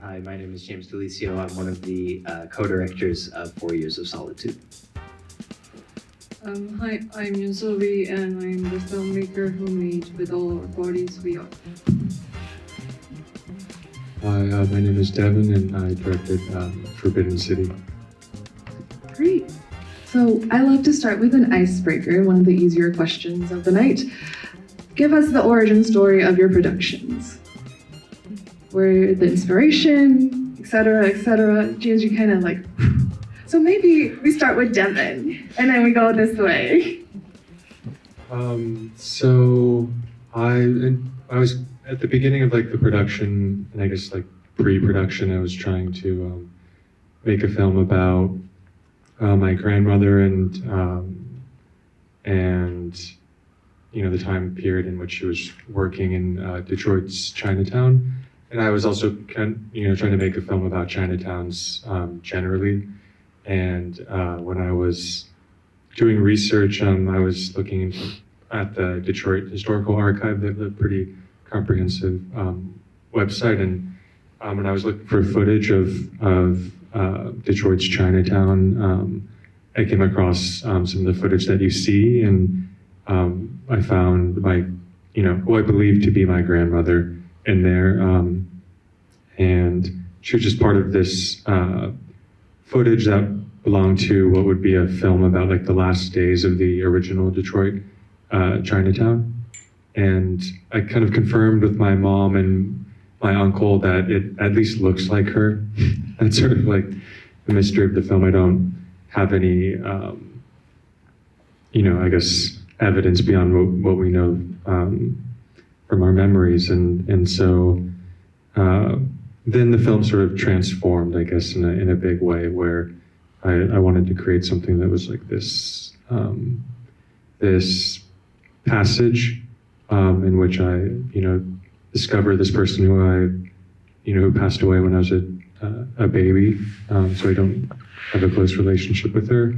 Hi, my name is James DeLisio. I'm one of the co-directors of 4 Years of Solitude. Hi, I'm Yoonseo and I'm the filmmaker who made With All Our Bodies We Are. Hi, my name is Devin and I directed Forbidden City. Great. So I love to start with an icebreaker, one of the easier questions of the night. Give us the origin story of your productions. Where the inspiration, etc., etc. James, you kind of like. So maybe we start with Devin, and then we go this way. So I was at the beginning of like the production, and I guess like pre-production, I was trying to make a film about my grandmother and you know the time period in which she was working in Detroit's Chinatown. And I was also trying to make a film about Chinatowns generally. And when I was doing research, I was looking at the Detroit Historical Archive. They have a pretty comprehensive website. And when I was looking for footage of Detroit's Chinatown, I came across some of the footage that you see. And I found who I believe to be my grandmother in there, and she was just part of this footage that belonged to what would be a film about like the last days of the original Detroit Chinatown. And I kind of confirmed with my mom and my uncle that it at least looks like her. That's sort of like the mystery of the film. I don't have any, I guess, evidence beyond what we know from our memories, and so then the film sort of transformed, I guess, in a big way, where I wanted to create something that was like this this passage in which I discover this person who passed away when I was a baby, so I don't have a close relationship with her,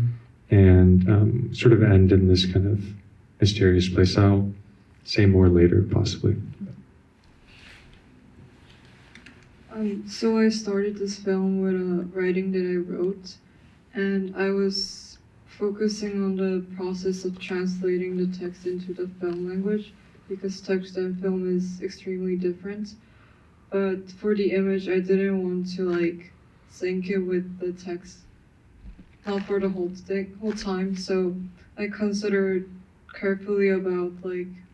and sort of end in this kind of mysterious place. I'll say more later, possibly. So I started this film with a writing that I wrote, and I was focusing on the process of translating the text into the film language, because text and film is extremely different. But for the image, I didn't want to sync it with the text, not for the whole time. So I considered carefully about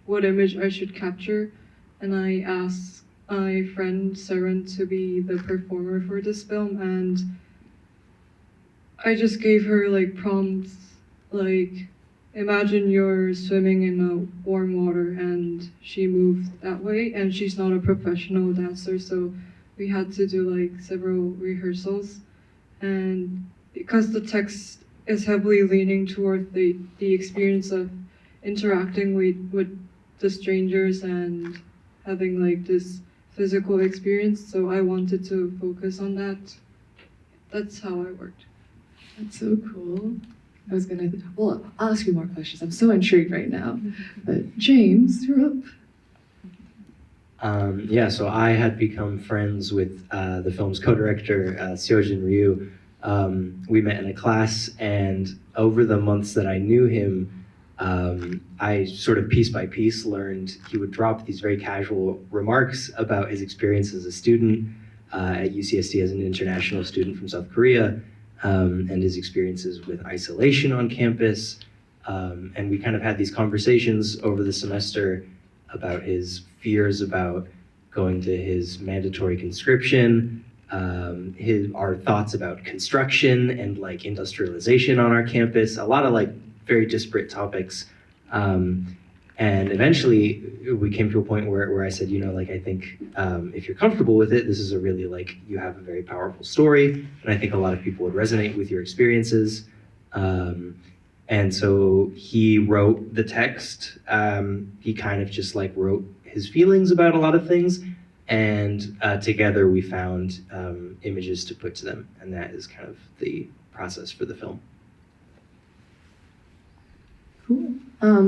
what image I should capture, and I asked my friend Seren to be the performer for this film, and I just gave her prompts imagine you're swimming in a warm water, and she moved that way, and she's not a professional dancer, so we had to do several rehearsals. And because the text is heavily leaning toward the experience of interacting with the strangers and having this physical experience, so I wanted to focus on that. That's how I worked. That's so cool. I'll ask you more questions. I'm so intrigued right now. But James, you're up. So I had become friends with the film's co-director, Seojin Ryu. We met in a class, and over the months that I knew him, I sort of piece by piece learned he would drop these very casual remarks about his experience as a student at UCSD as an international student from South Korea, and his experiences with isolation on campus. And we kind of had these conversations over the semester about his fears about going to his mandatory conscription, our thoughts about construction and industrialization on our campus, a lot of very disparate topics. And eventually we came to a point where I said, I think if you're comfortable with it, this is a really you have a very powerful story, and I think a lot of people would resonate with your experiences. And so he wrote the text. He kind of just wrote his feelings about a lot of things, and together we found images to put to them, and that is kind of the process for the film. Cool.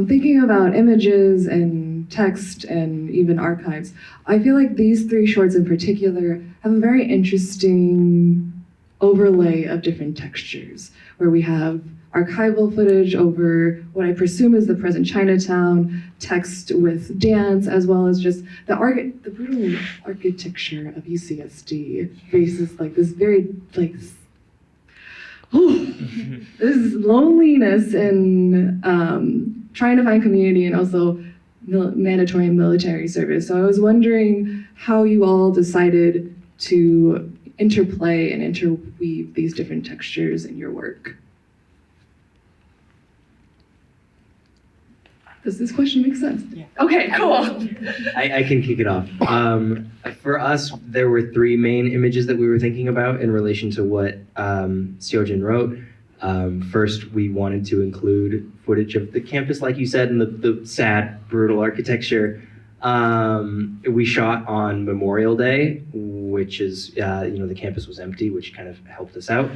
Thinking about images and text and even archives, I feel like these three shorts in particular have a very interesting overlay of different textures, where we have archival footage over what I presume is the present Chinatown, text with dance, as well as just the brutal architecture of UCSD faces like this very like this loneliness and trying to find community, and also mandatory military service. So I was wondering how you all decided to interplay and interweave these different textures in your work. Does this question make sense? Yeah. Okay, cool. I can kick it off. For us, there were three main images that we were thinking about in relation to what Seojin wrote. First, we wanted to include footage of the campus, like you said, and the sad, brutal architecture. We shot on Memorial Day, which is, the campus was empty, which kind of helped us out.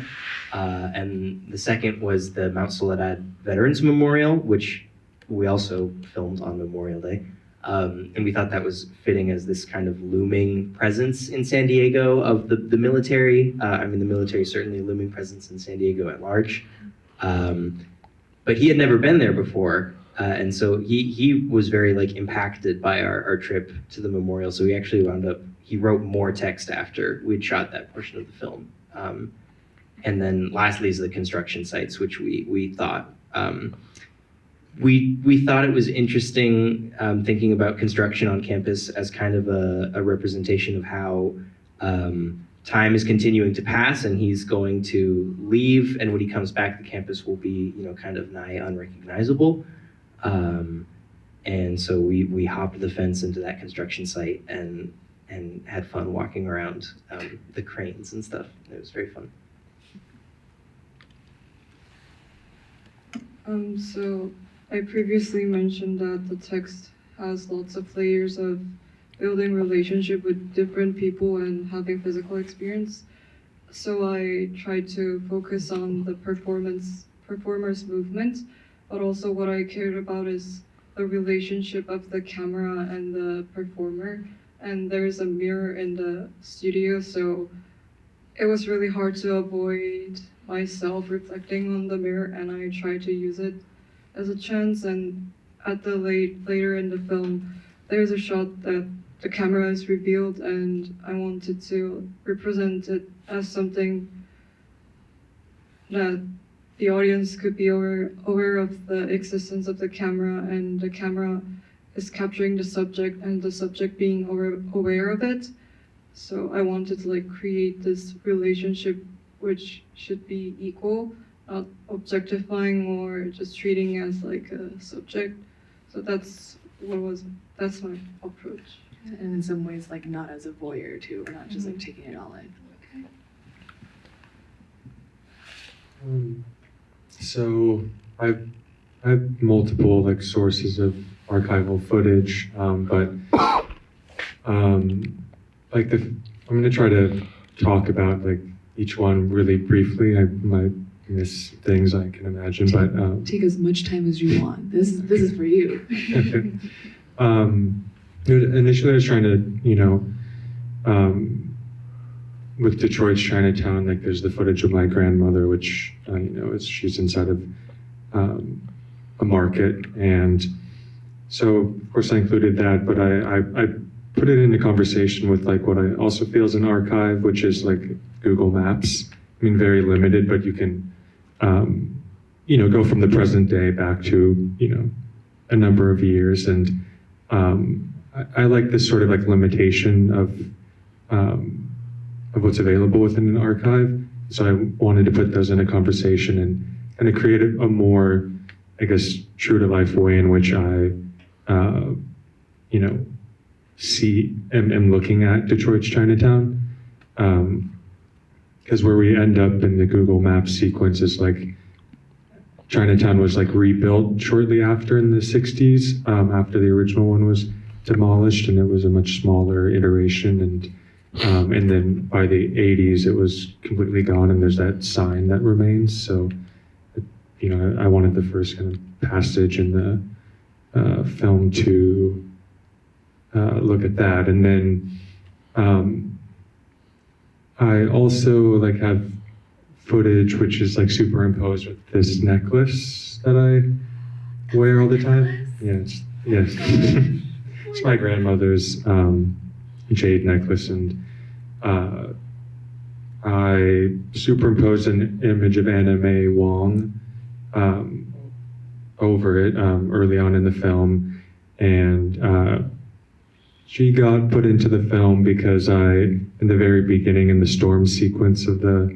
And the second was the Mount Soledad Veterans Memorial, which we also filmed on Memorial Day. And we thought that was fitting as this kind of looming presence in San Diego of the military. The military certainly a looming presence in San Diego at large. But he had never been there before. And so he was very impacted by our trip to the memorial. So he actually he wrote more text after we'd shot that portion of the film. And then lastly is the construction sites, which we thought, we thought it was interesting thinking about construction on campus as kind of a representation of how time is continuing to pass, and he's going to leave, and when he comes back, the campus will be, kind of nigh unrecognizable. And so we hopped the fence into that construction site and had fun walking around the cranes and stuff. It was very fun. So I previously mentioned that the text has lots of layers of building relationship with different people and having physical experience. So I tried to focus on the performer's movement, but also what I cared about is the relationship of the camera and the performer. And there's a mirror in the studio, so it was really hard to avoid myself reflecting on the mirror, and I tried to use it as a chance. And at the later in the film, there's a shot that the camera is revealed, and I wanted to represent it as something that the audience could be aware of the existence of the camera, and the camera is capturing the subject and the subject being aware of it. So I wanted to create this relationship which should be equal, not objectifying or just treating as a subject. So that's my approach. And in some ways, not as a voyeur too. We're not just taking it all in. Okay. So I have multiple sources of archival footage, but I'm going to try to talk about each one really briefly. I might miss things, I can imagine, but take as much time as you want. This is for you. Initially, I was trying to, with Detroit's Chinatown, there's the footage of my grandmother, which she's inside of a market, and so of course I included that, but I put it into conversation with what I also feel is an archive, which is Google Maps. Very limited, but you can go from the present day back to a number of years, and I like this sort of limitation of what's available within an archive. So I wanted to put those in a conversation and kind of create a more, I guess, true to life way in which I, am looking at Detroit's Chinatown. Because where we end up in the Google Maps sequence is Chinatown was rebuilt shortly after in the 60s, after the original one was demolished, and it was a much smaller iteration, and then by the 80s it was completely gone, and there's that sign that remains. So I wanted the first kind of passage in the film to look at that, and then I also like have footage which is like superimposed with this necklace that I wear all the time. Yes, yes. It's my grandmother's jade necklace, and I superimposed an image of Anna May Wong over it early on in the film, and she got put into the film because in the very beginning, in the storm sequence of the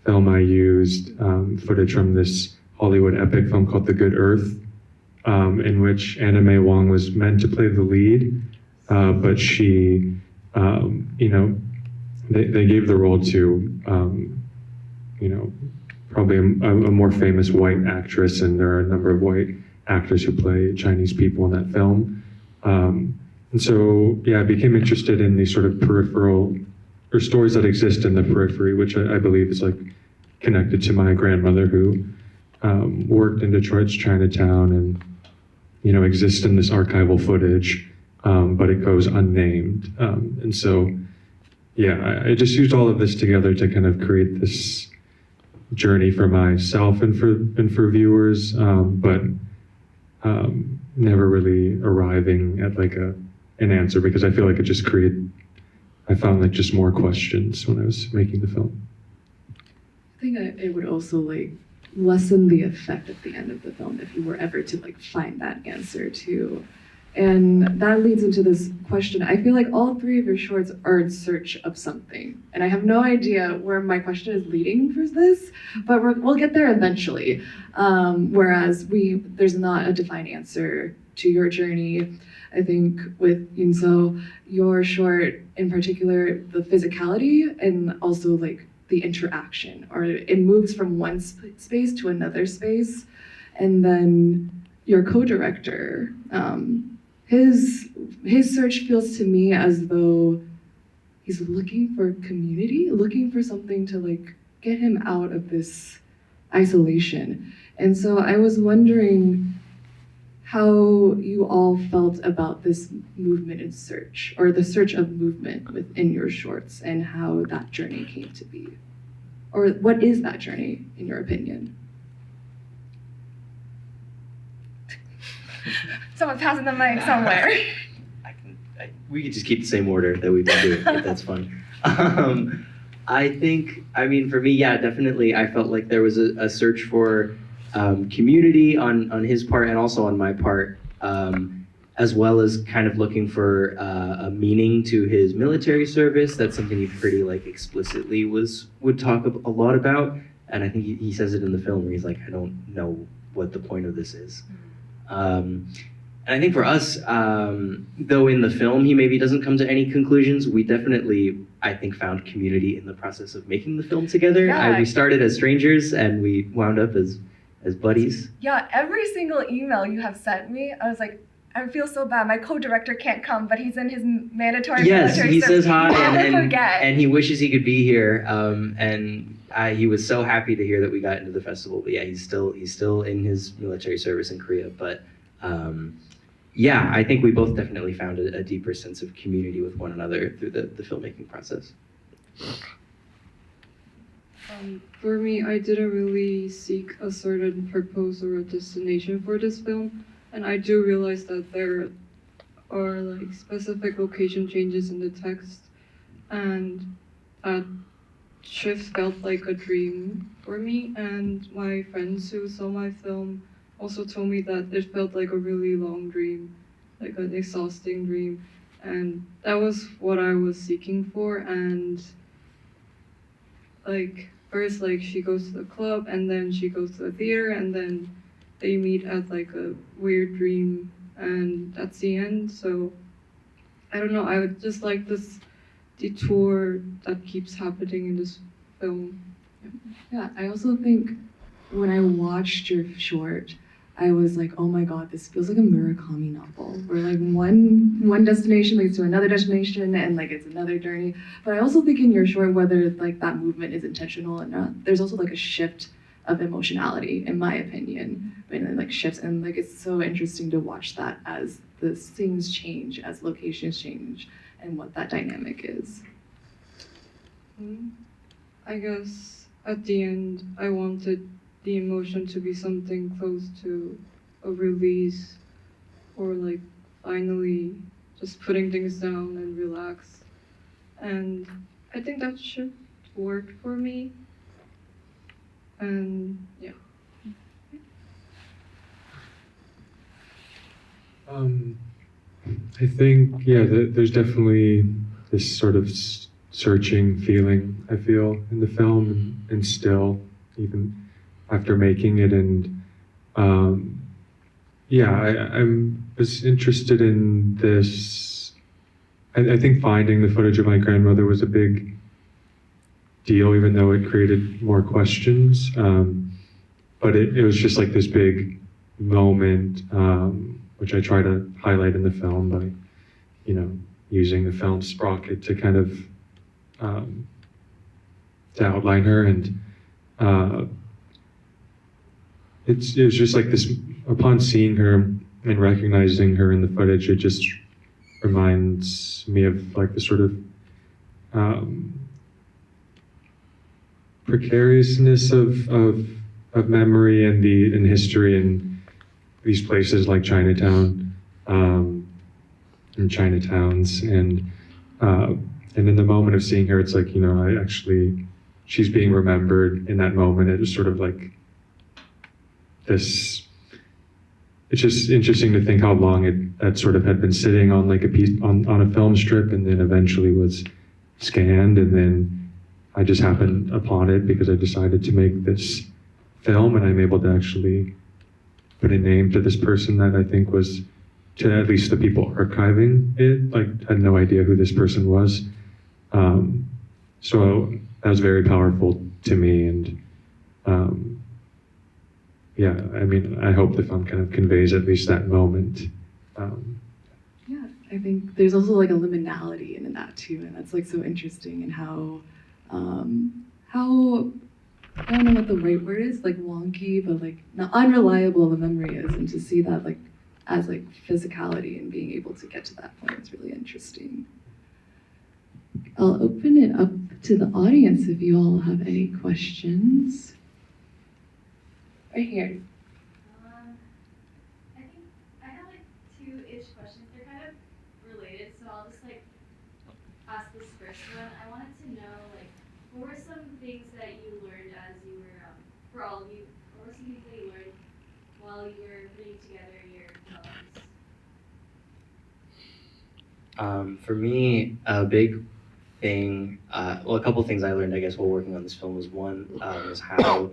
film, I used footage from this Hollywood epic film called The Good Earth, in which Anna May Wong was meant to play the lead, but she, they gave the role to, probably a more famous white actress, and there are a number of white actors who play Chinese people in that film. And so, yeah, I became interested in these sort of peripheral, or stories that exist in the periphery, which I believe is like connected to my grandmother, who worked in Detroit's Chinatown and, exists in this archival footage, but it goes unnamed. And so, yeah, I just used all of this together to kind of create this journey for myself and for viewers, but never really arriving at like an answer, because I feel like I found like just more questions when I was making the film. I think it would also like lessen the effect at the end of the film if you were ever to like find that answer too. And that leads into this question. I feel like all three of your shorts are in search of something. And I have no idea where my question is leading for this, but we'll get there eventually. Whereas there's not a defined answer to your journey. I think with Yoonseo, your short in particular, the physicality and also like the interaction, or it moves from one space to another space. And then your co-director, his search feels to me as though he's looking for community, looking for something to like get him out of this isolation. And so I was wondering how you all felt about this movement in search, or the search of movement within your shorts, and how that journey came to be. Or what is that journey, in your opinion? Someone passing the mic somewhere. We could just keep the same order that we've been doing, if that's fun. I mean, for me, yeah, definitely, I felt like there was a search for community on his part and also on my part, as well as kind of looking for a meaning to his military service. That's something he pretty like explicitly would talk a lot about, and I think he says it in the film where he's like, I don't know what the point of this is. And I think for us, though in the film he maybe doesn't come to any conclusions, we definitely, I think, found community in the process of making the film together. Yeah. We started as strangers and we wound up as buddies. Yeah, every single email you have sent me, I was like, I feel so bad. My co-director can't come, but he's in his mandatory Yes, military he service. says hi Forget. and he wishes he could be here. And he was so happy to hear that we got into the festival. But yeah, he's still in his military service in Korea. But yeah, I think we both definitely found a deeper sense of community with one another through the filmmaking process. For me, I didn't really seek a certain purpose or a destination for this film, and I do realize that there are like specific location changes in the text, and that shift felt like a dream for me. And my friends who saw my film also told me that it felt like a really long dream, like an exhausting dream, and that was what I was seeking for. And like first, like she goes to the club, and then she goes to the theater, and then they meet at like a weird dream, and that's the end. So I don't know, I would just like this detour that keeps happening in this film. Yeah, I also think when I watched your short, I was like, oh my God, this feels like a Murakami novel, where like one destination leads to another destination, and like it's another journey. But I also think in your short, whether like that movement is intentional or not, there's also like a shift of emotionality, in my opinion, and it like shifts, and like it's so interesting to watch that as the scenes change, as locations change, and what that dynamic is. I guess at the end, I wanted the emotion to be something close to a release, or like finally just putting things down and relax. And I think that should work for me. And yeah. I think, yeah, there's definitely this sort of searching feeling I feel in the film, and still, even after making it. And yeah, I was interested in this. I think finding the footage of my grandmother was a big deal, even though it created more questions. But it was just like this big moment, which I try to highlight in the film by, using the film sprocket to kind of to outline her. And it was just like this, upon seeing her and recognizing her in the footage, it just reminds me of like the sort of precariousness of memory and history in these places like Chinatown, and Chinatowns, and in the moment of seeing her, it's like, she's being remembered in that moment. It was sort of like this. It's just interesting to think how long that sort of had been sitting on like a piece on a film strip, and then eventually was scanned, and then I just happened upon it because I decided to make this film, and I'm able to actually put a name to this person that I think was, to at least the people archiving it, like, had no idea who this person was. So that was very powerful to me, and yeah, I mean, I hope the film kind of conveys at least that moment. Yeah, I think there's also like a liminality in that too, and that's like so interesting, and how I don't know what the right word is, like wonky, but like not unreliable the memory is, and to see that like as like physicality and being able to get to that point is really interesting. I'll open it up to the audience if you all have any questions. Right here. I think I have like two-ish questions. They're kind of related, so I'll just like ask this first one. I wanted to know, like, what were some things that you learned as you were, for all of you, what were some things that you learned while you were putting together your films? For me, a big thing, well, a couple things I learned, I guess, while working on this film was one, is how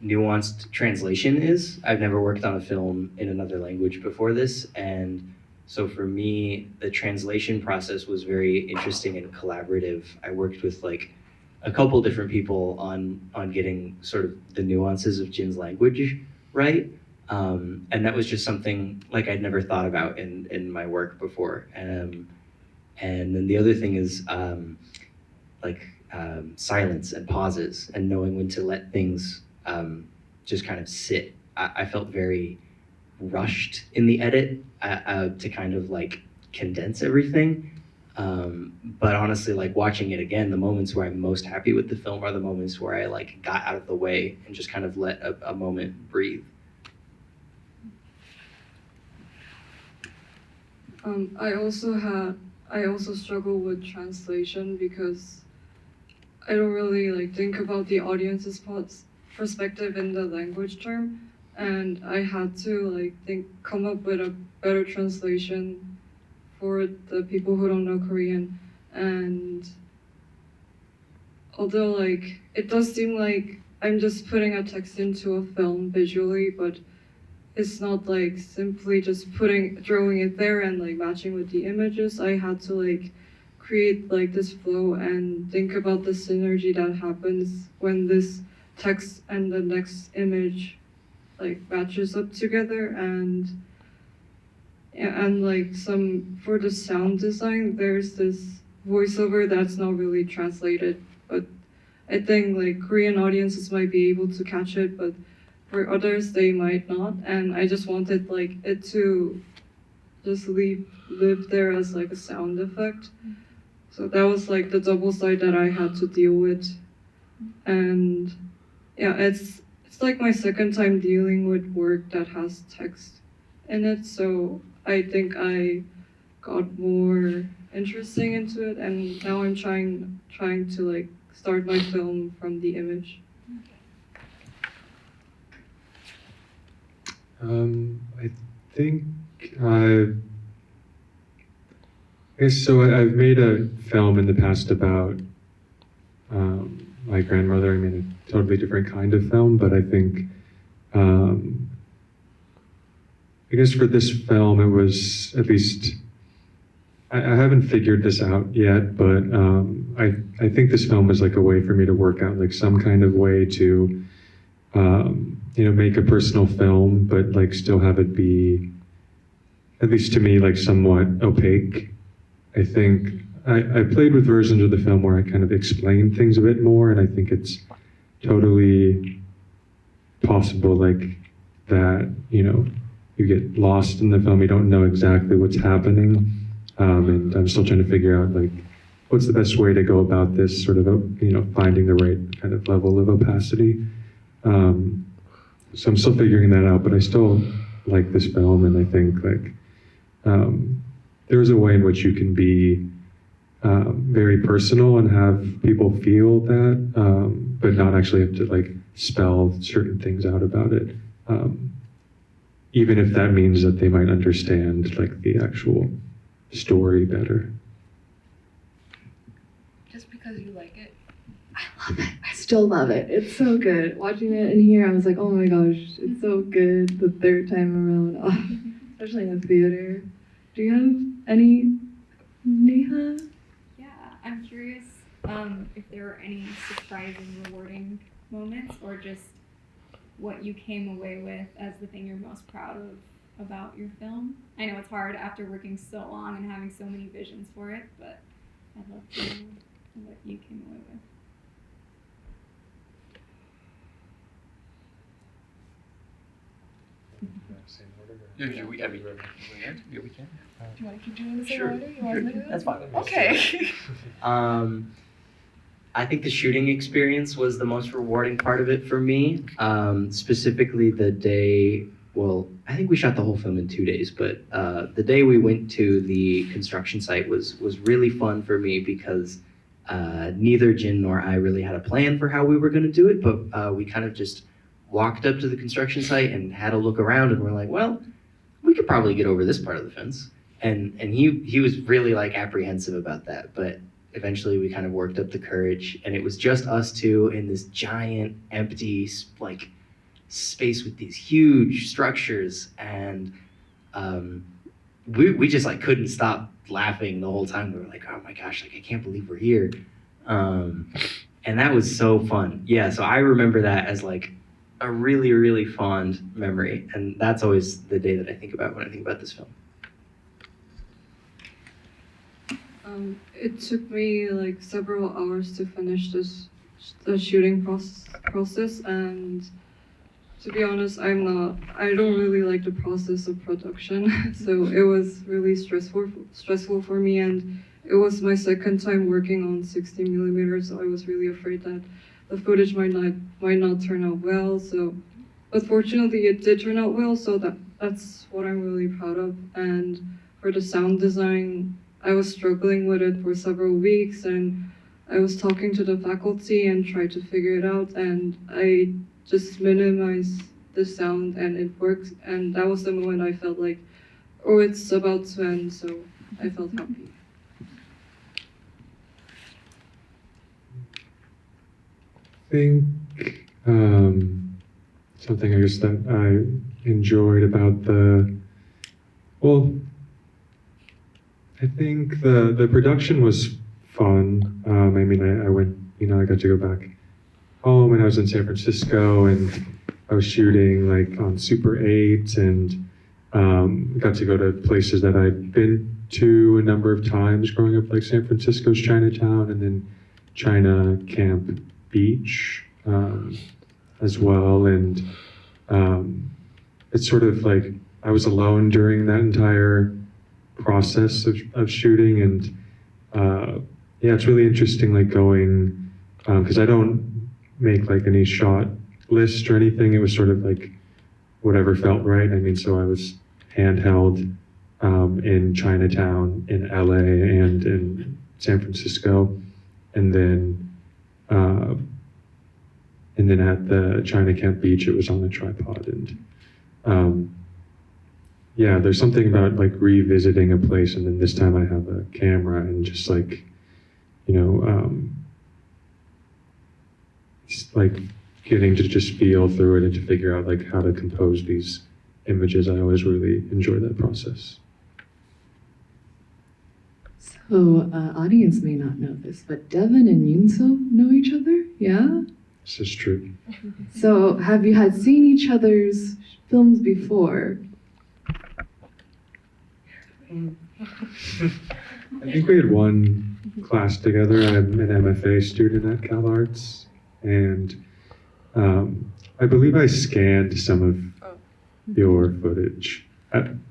nuanced translation is. I've never worked on a film in another language before this, and so for me, the translation process was very interesting and collaborative. I worked with like a couple different people on getting sort of the nuances of Jin's language right, and that was just something like I'd never thought about in my work before. And then the other thing is silence and pauses and knowing when to let things just kind of sit. I felt very rushed in the edit to kind of like condense everything. But honestly, like watching it again, the moments where I'm most happy with the film are the moments where I like got out of the way and just kind of let a moment breathe. I also struggle with translation because I don't really like think about the audience's perspective in the language term, and I had to like come up with a better translation for the people who don't know Korean. And although like it does seem like I'm just putting a text into a film visually, but it's not like simply just throwing it there and like matching with the images. I had to like create like this flow and think about the synergy that happens when this text and the next image like matches up together. And like for the sound design, there's this voiceover that's not really translated, but I think like Korean audiences might be able to catch it, but for others they might not. And I just wanted like it to just live there as like a sound effect. So that was like the double side that I had to deal with. And yeah, it's like my second time dealing with work that has text in it. So I think I got more interesting into it, and now I'm trying to like start my film from the image. I think I guess so. I've made a film in the past about my grandmother. I mean, a totally different kind of film, but I think I guess for this film, it was at least. I haven't figured this out yet, but I think this film was like a way for me to work out like some kind of way to make a personal film, but like still have it be, at least to me, like somewhat opaque. I think I played with versions of the film where I kind of explained things a bit more, and I think it's totally possible like that, you get lost in the film, you don't know exactly what's happening. And I'm still trying to figure out like what's the best way to go about this sort of, finding the right kind of level of opacity. So I'm still figuring that out, but I still like this film, and I think like there's a way in which you can be very personal and have people feel that, but not actually have to like spell certain things out about it, even if that means that they might understand like the actual story better. Just because you like it. I love it. I still love it. It's so good. Watching it in here, I was like, oh my gosh, it's so good the third time around. Oh, especially in the theater. Do you have any, Neha? Yeah, I'm curious if there were any surprising, rewarding moments, or just what you came away with as the thing you're most proud of about your film. I know it's hard after working so long and having so many visions for it, but I'd love to know what you came away with. Yeah, we can. Do you want to keep doing the same Sure. order? You want to do that? That's fine. Okay. I think the shooting experience was the most rewarding part of it for me. Specifically the day, well, I think we shot the whole film in 2 days, but the day we went to the construction site was really fun for me because neither Jin nor I really had a plan for how we were going to do it, but we kind of just walked up to the construction site and had a look around, and we're like, well, we could probably get over this part of the fence. And he was really like apprehensive about that, but eventually we kind of worked up the courage, and it was just us two in this giant empty like space with these huge structures, and we just like couldn't stop laughing the whole time. We were like, oh my gosh, like I can't believe we're here. And that was so fun. Yeah, so I remember that as like a really, really fond memory, and that's always the day that I think about when I think about this film. It took me like several hours to finish the shooting process, and to be honest, I don't really like the process of production, so it was really stressful for me, and it was my second time working on 16 millimeters, so I was really afraid that the footage might not turn out well. So, but fortunately, it did turn out well, so that's what I'm really proud of. And for the sound design, I was struggling with it for several weeks, and I was talking to the faculty and tried to figure it out, and I just minimized the sound, and it worked. And that was the moment I felt like, oh, it's about to end, so I felt happy. I think something I guess that I enjoyed about I think the production was fun. I mean, I went, I got to go back home, and I was in San Francisco, and I was shooting like on Super 8, and got to go to places that I'd been to a number of times growing up, like San Francisco's Chinatown, and then China Camp Beach as well. And it's sort of like I was alone during that entire process of shooting, and yeah, it's really interesting, like going, because I don't make like any shot list or anything. It was sort of like whatever felt right. I mean, so I was handheld in Chinatown, in LA, and in San Francisco, and then at the China Camp Beach, it was on a tripod, and yeah, there's something about like revisiting a place, and then this time I have a camera and just like, you know, it's like getting to just feel through it and to figure out like how to compose these images. I always really enjoy that process. So, audience may not know this, but Devin and Yoonseo know each other, yeah? This is true. So, have you had seen each other's films before? I think we had one class together. I'm an MFA student at Cal Arts, and I believe I scanned some of your footage. I'm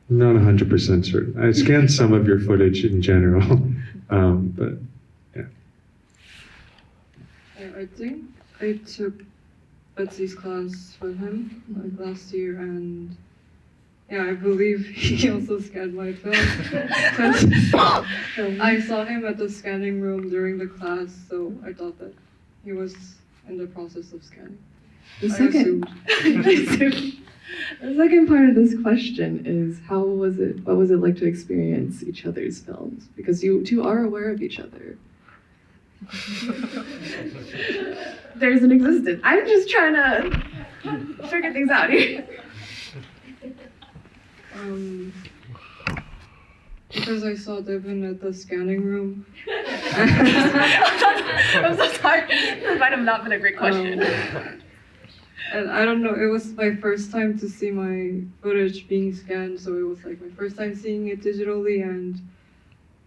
not 100% certain. I scanned some of your footage in general, but yeah. I think I took Betsy's class with him like last year, and yeah, I believe he also scanned my film. 'Cause I saw him at the scanning room during the class, so I thought that he was in the process of scanning. The I second, assumed. the second part of this question is what was it like to experience each other's films? Because you two are aware of each other. There's an existence. I'm just trying to figure things out here. Because I saw Devin at the scanning room. I'm so sorry. This might have not been a great question. And I don't know, it was my first time to see my footage being scanned, so it was like my first time seeing it digitally, and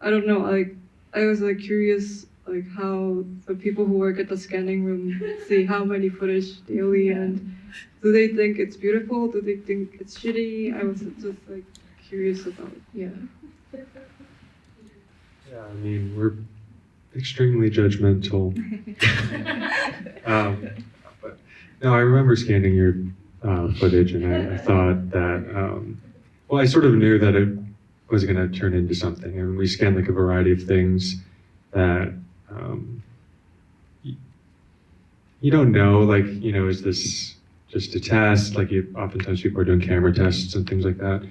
I don't know, like I was like curious like how the people who work at the scanning room see how many footage daily, and do they think it's beautiful? Do they think it's shitty? I was just like curious about it. Yeah. Yeah, I mean, we're extremely judgmental. But no, I remember scanning your footage, and I thought that, well, I sort of knew that it was going to turn into something. And we scanned like a variety of things that you don't know, like, you know, is this just a test? Like, oftentimes people are doing camera tests and things like that.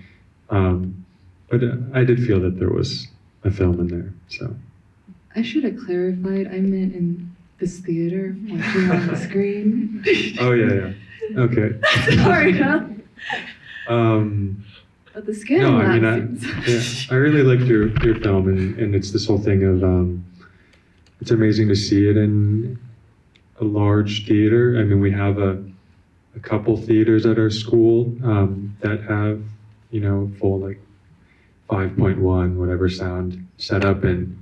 But I did feel that there was a film in there, so. I should have clarified. I meant in this theater, watching on the screen. Oh, yeah. Okay. Sorry, huh? Um, But the scanning No, I mean, lab seems... I really liked your film, and it's this whole thing of, it's amazing to see it in a large theater. I mean, we have a couple theaters at our school that have, you know, full like 5.1 whatever sound set up, and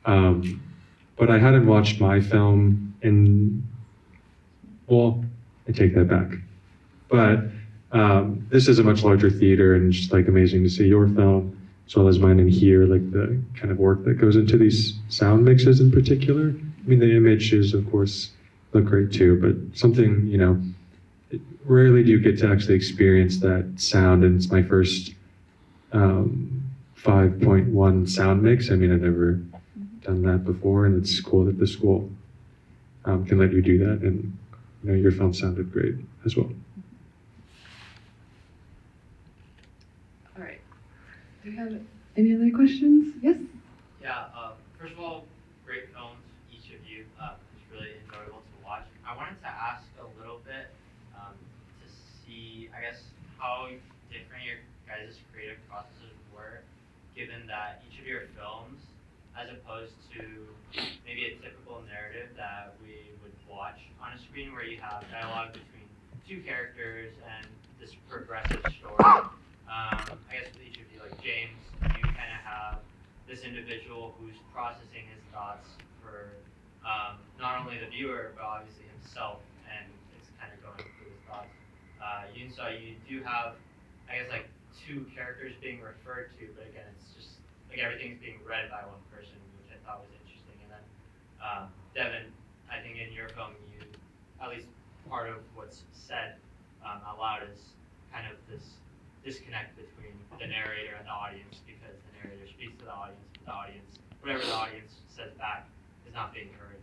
but I hadn't watched my film in, well, I take that back, but this is a much larger theater, and it's just like amazing to see your film as well as mine, and hear like the kind of work that goes into these sound mixes in particular. I mean, the images of course look great too, but something, you know, rarely do you get to actually experience that sound, and it's my first 5.1 sound mix. I mean, I've never done that before, and it's cool that the school can let you do that, and you know, your film sounded great as well. All right. Do you have any other questions? Yes? Yeah, first of all, great films, each of you. It's really enjoyable to watch. I wanted to ask a little bit to see, I guess, how different your guys' creative processes were, given that each of your films, as opposed to maybe a typical narrative that we would watch on a screen where you have dialogue between two characters and this progressive story. I guess with each of you, like James, you kind of have this individual who's processing his thoughts for not only the viewer, but obviously himself, and it's kind of going through his thoughts. Yoonseo, you do have, I guess, like two characters being referred to, but again, it's just like everything's being read by one person, which I thought was interesting. Devin, I think in your film, you, at least part of what's said out loud is kind of this disconnect between the narrator and the audience, because the narrator speaks to the audience, whatever the audience says back is not being heard.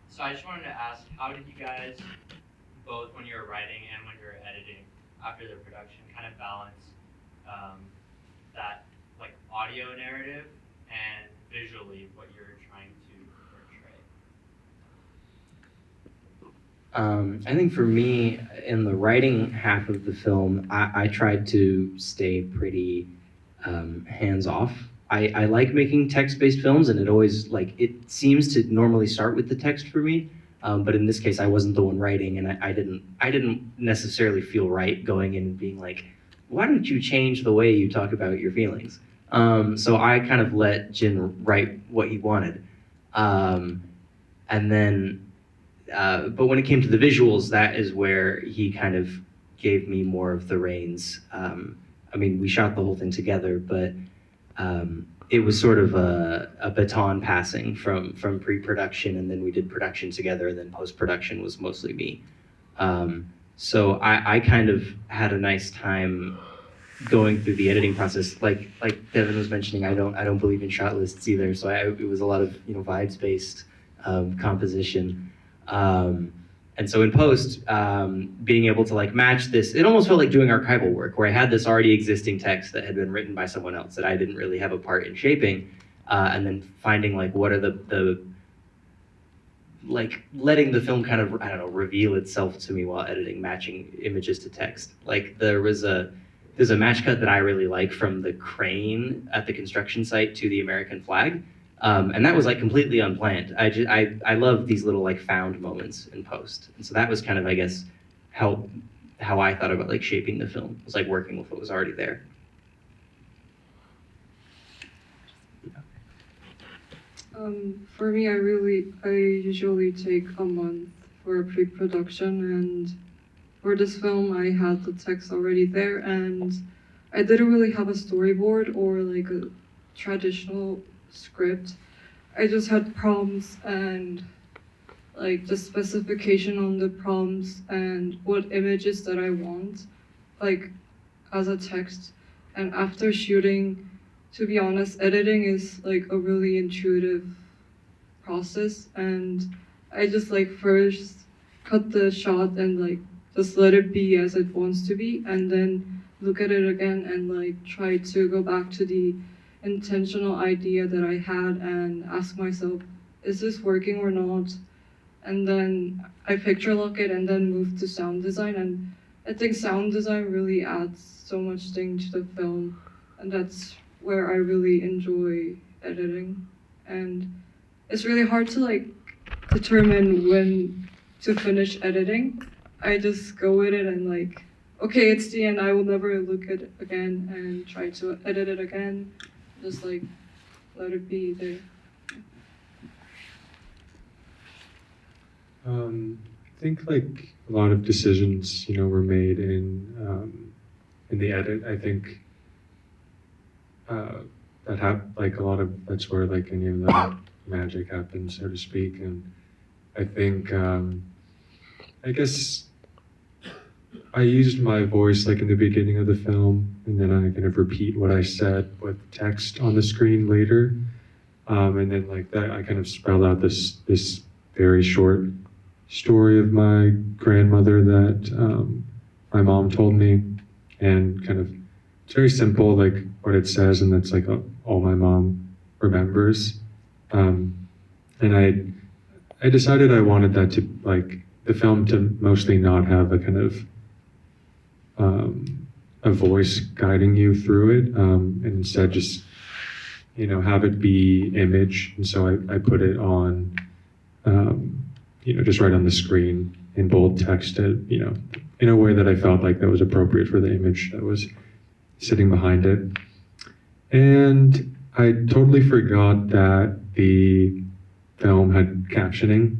So I just wanted to ask, how did you guys, both when you were writing and when you were editing after the production, kind of balance that like audio narrative and visually what you're trying to portray? I think for me, in the writing half of the film, I tried to stay pretty hands-off. I like making text-based films, and it seems to normally start with the text for me. But in this case, I wasn't the one writing, and I didn't necessarily feel right going in and being like, why don't you change the way you talk about your feelings? So I kind of let Jin write what he wanted. And then, but when it came to the visuals, that is where he kind of gave me more of the reins. I mean, we shot the whole thing together, but it was sort of a baton passing from pre-production, and then we did production together, and then post-production was mostly me. So I kind of had a nice time going through the editing process. Like Devin was mentioning, I don't believe in shot lists either. So it was a lot of vibes-based composition. And so in post, being able to match this, it almost felt like doing archival work, where I had this already existing text that had been written by someone else that I didn't really have a part in shaping, and then finding what are the letting the film kind of, I don't know, reveal itself to me while editing, matching images to text. There's a match cut that I really like from the crane at the construction site to the American flag. And that was completely unplanned. I love these little found moments in post. And so that was kind of, I guess, how I thought about shaping the film. It was working with what was already there. For me, I usually take a month for pre-production, and for this film, I had the text already there, and I didn't really have a storyboard or a traditional script. I just had prompts and the specification on the prompts and what images that I want, as a text. And after shooting, to be honest, editing is a really intuitive process, and I just first cut the shot and just let it be as it wants to be, and then look at it again and try to go back to the intentional idea that I had and ask myself, is this working or not? And then I picture lock it and then move to sound design, and I think sound design really adds so much thing to the film, and that's where I really enjoy editing. And it's really hard to determine when to finish editing. I just go with it and okay, it's the end, I will never look at it again and try to edit it again. Just let it be there. I think a lot of decisions, were made in the edit. I think that's where any of the magic happens, so to speak. And I think I guess I used my voice in the beginning of the film, and then I kind of repeat what I said with text on the screen later. And then that, I kind of spelled out this very short story of my grandmother that my mom told me, and kind of, it's very simple, what it says, and that's all my mom remembers. And I decided I wanted that to, the film to mostly not have a kind of a voice guiding you through it, and instead just have it be image. And so I put it on just right on the screen in bold text, in a way that I felt that was appropriate for the image that was sitting behind it. And I totally forgot that the film had captioning.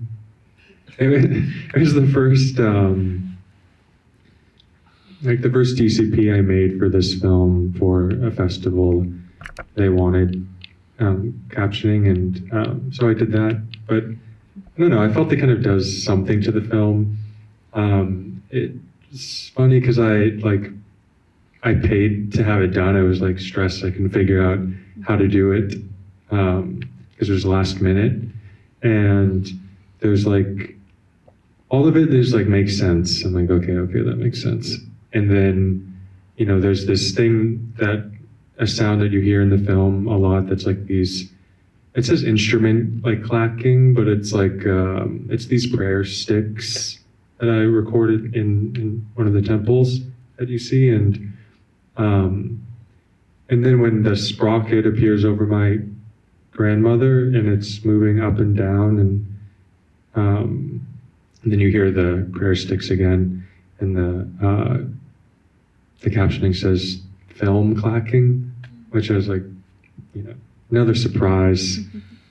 It was the first the first DCP I made for this film for a festival. They wanted captioning, and so I did that. But I don't know, I felt it kind of does something to the film. It's funny because I paid to have it done. I was like stressed I couldn't figure out how to do it because it was last minute, and there's like all of it just like makes sense. I'm like, okay, that makes sense. And then, you know, there's this thing a sound that you hear in the film a lot that's like these, it says instrument like clacking, but it's like, it's these prayer sticks that I recorded in one of the temples that you see. And then when the sprocket appears over my grandmother and it's moving up and down, and then you hear the prayer sticks again, and the captioning says film clacking, which I was like, you know, another surprise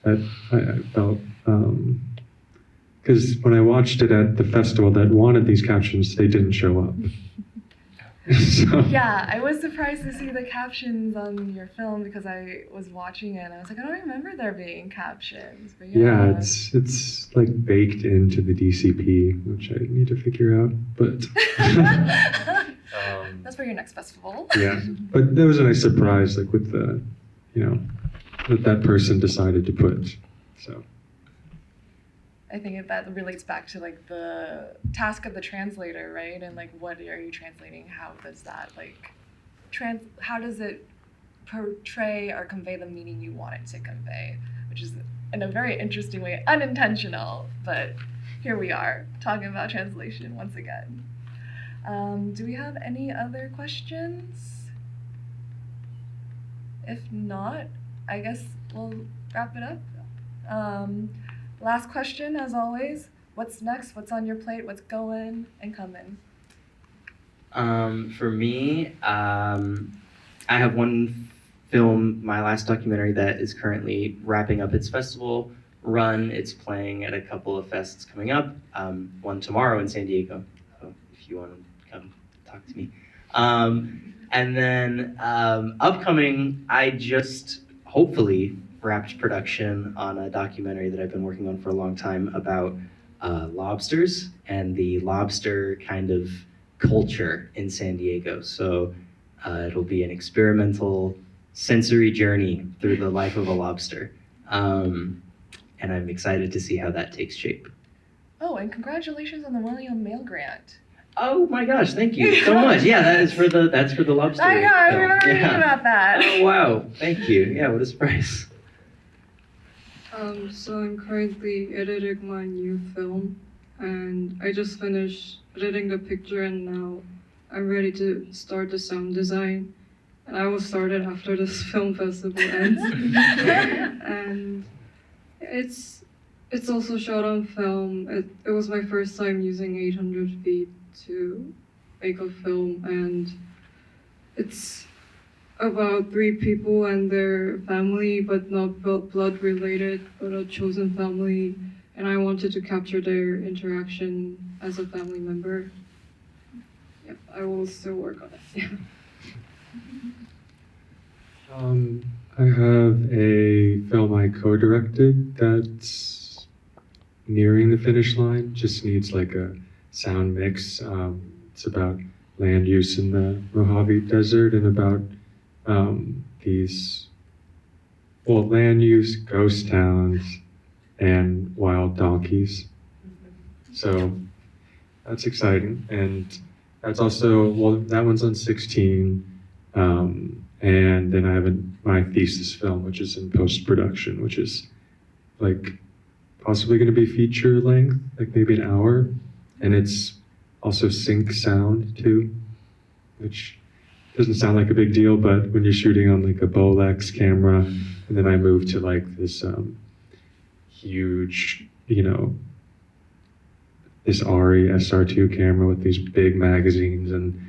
that I felt, because when I watched it at the festival that wanted these captions, they didn't show up. So, Yeah, I was surprised to see the captions on your film because I was watching it and I was like, I don't remember there being captions. But yeah, it's like baked into the DCP, which I need to figure out, but that's for your next festival. yeah, but that was a nice surprise, like with the, you know, that person decided to put, so. I think that relates back to like the task of the translator, right? And like, what are you translating? How does that like, how does it portray or convey the meaning you want it to convey? Which is in a very interesting way, unintentional, but here we are talking about translation once again. Do we have any other questions? If not, I guess we'll wrap it up. Last question, as always. What's next? What's on your plate? What's going and coming? For me, I have one film, my last documentary, that is currently wrapping up its festival run. It's playing at a couple of fests coming up. One tomorrow in San Diego, so if you want to come talk to me. And then upcoming, I just hopefully wrapped production on a documentary that I've been working on for a long time about lobsters and the lobster kind of culture in San Diego. So it'll be an experimental sensory journey through the life of a lobster. And I'm excited to see how that takes shape. Oh, and congratulations on the William Mail grant. Oh my gosh, thank you so much. Yeah, that's for the lobster. I film. remember reading about that. Oh wow, thank you. Yeah, what a surprise. So I'm currently editing my new film, and I just finished editing the picture, and now I'm ready to start the sound design. And I will start it after this film festival ends. And it's also shot on film. It was my first time using 800 feet to make a film, and it's about 3 people and their family, but not blood related, but a chosen family. And I wanted to capture their interaction as a family member. Yep, I will still work on it. I have a film I co-directed that's nearing the finish line, just needs like a sound mix. It's about land use in the Mojave Desert and about these, well, land use, ghost towns, and wild donkeys. So that's exciting. And that's also, well, that one's on 16. And then I have my thesis film, which is in post-production, which is like possibly going to be feature length, like maybe an hour. And it's also sync sound too, which doesn't sound like a big deal, but when you're shooting on like a Bolex camera, and then I moved to like this huge, you know, this ARRI SR2 camera with these big magazines and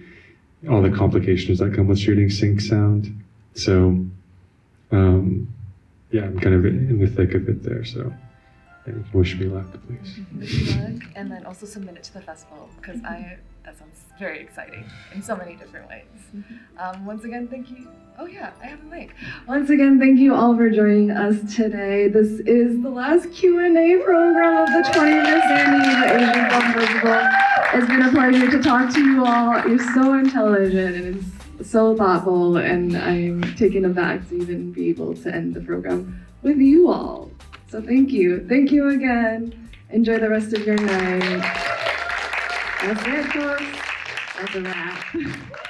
all the complications that come with shooting sync sound. So, yeah, I'm kind of in the thick of it there. So, yeah, you can wish me luck, please. Wish you luck. and then also submit it to the festival because that sounds very exciting in so many different ways. Once again, thank you. Oh yeah, I have a mic. Once again, thank you all for joining us today. This is the last Q&A program of the 20th San Diego Asian Film Festival. It's been a pleasure to talk to you all. You're so intelligent and it's so thoughtful, and I'm taken aback to even be able to end the program with you all. So thank you. Thank you again. Enjoy the rest of your night. That's it, folks. That's a wrap.